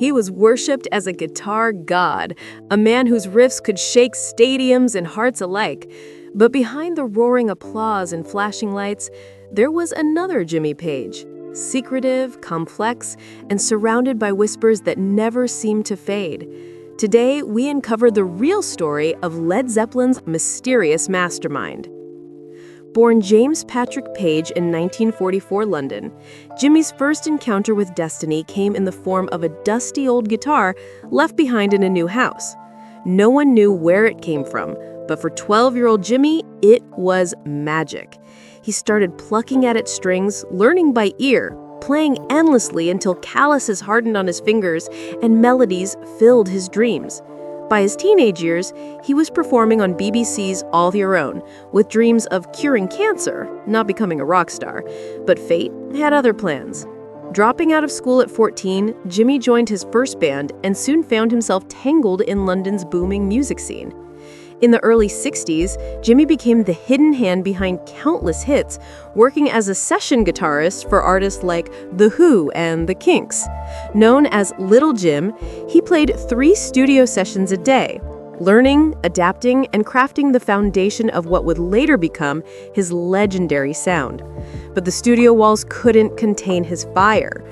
He was worshipped as a guitar god, a man whose riffs could shake stadiums and hearts alike. But behind the roaring applause and flashing lights, there was another Jimmy Page, secretive, complex, and surrounded by whispers that never seemed to fade. Today, we uncover the real story of Led Zeppelin's mysterious mastermind. Born James Patrick Page in 1944 London, Jimmy's first encounter with destiny came in the form of a dusty old guitar left behind in a new house. No one knew where it came from, but for 12-year-old Jimmy, it was magic. He started plucking at its strings, learning by ear, playing endlessly until calluses hardened on his fingers and melodies filled his dreams. By his teenage years, he was performing on BBC's All Your Own, with dreams of curing cancer, not becoming a rock star. But fate had other plans. Dropping out of school at 14, Jimmy joined his first band and soon found himself tangled in London's booming music scene. In the early 60s, Jimmy became the hidden hand behind countless hits, working as a session guitarist for artists like The Who and The Kinks. Known as Little Jim, he played 3 studio sessions a day, learning, adapting, and crafting the foundation of what would later become his legendary sound. But the studio walls couldn't contain his fire.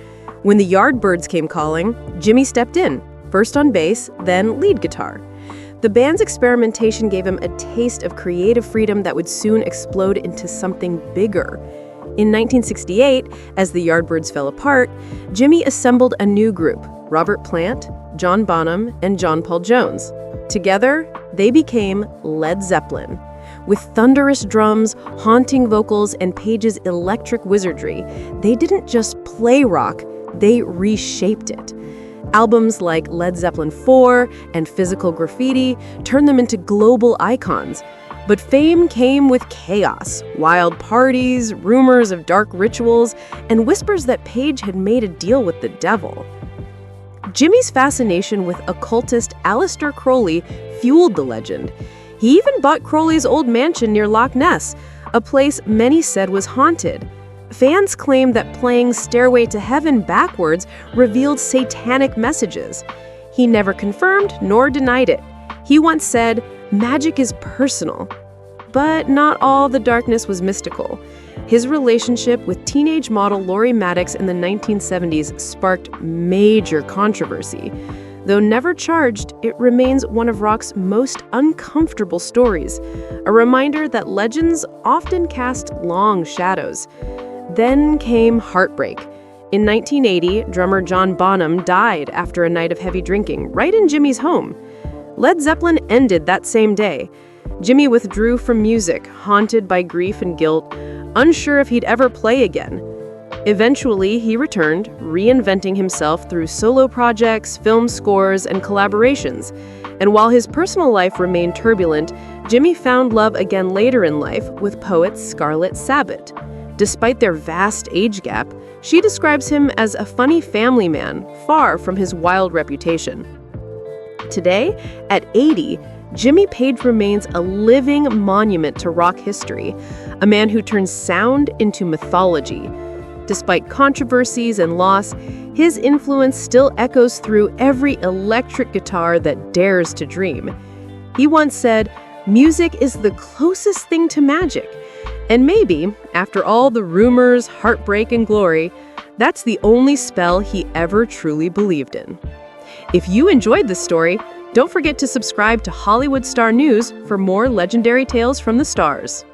When the Yardbirds came calling, Jimmy stepped in, first on bass, then lead guitar. The band's experimentation gave him a taste of creative freedom that would soon explode into something bigger. In 1968, as the Yardbirds fell apart, Jimmy assembled a new group, Robert Plant, John Bonham, and John Paul Jones. Together, they became Led Zeppelin. With thunderous drums, haunting vocals, and Page's electric wizardry, they didn't just play rock, they reshaped it. Albums like Led Zeppelin 4 and Physical Graffiti turned them into global icons. But fame came with chaos, wild parties, rumors of dark rituals, and whispers that Page had made a deal with the devil. Jimmy's fascination with occultist Aleister Crowley fueled the legend. He even bought Crowley's old mansion near Loch Ness, a place many said was haunted. Fans claimed that playing Stairway to Heaven backwards revealed satanic messages. He never confirmed nor denied it. He once said, "Magic is personal." But not all the darkness was mystical. His relationship with teenage model Lori Maddox in the 1970s sparked major controversy. Though never charged, it remains one of rock's most uncomfortable stories, a reminder that legends often cast long shadows. Then came heartbreak. In 1980, drummer John Bonham died after a night of heavy drinking, right in Jimmy's home. Led Zeppelin ended that same day. Jimmy withdrew from music, haunted by grief and guilt, unsure if he'd ever play again. Eventually, he returned, reinventing himself through solo projects, film scores, and collaborations. And while his personal life remained turbulent, Jimmy found love again later in life with poet Scarlett Sabat. Despite their vast age gap, she describes him as a funny family man, far from his wild reputation. Today, at 80, Jimmy Page remains a living monument to rock history, a man who turns sound into mythology. Despite controversies and loss, his influence still echoes through every electric guitar that dares to dream. He once said, "Music is the closest thing to magic." And maybe, after all the rumors, heartbreak, and glory, that's the only spell he ever truly believed in. If you enjoyed this story, don't forget to subscribe to Hollywood Star News for more legendary tales from the stars.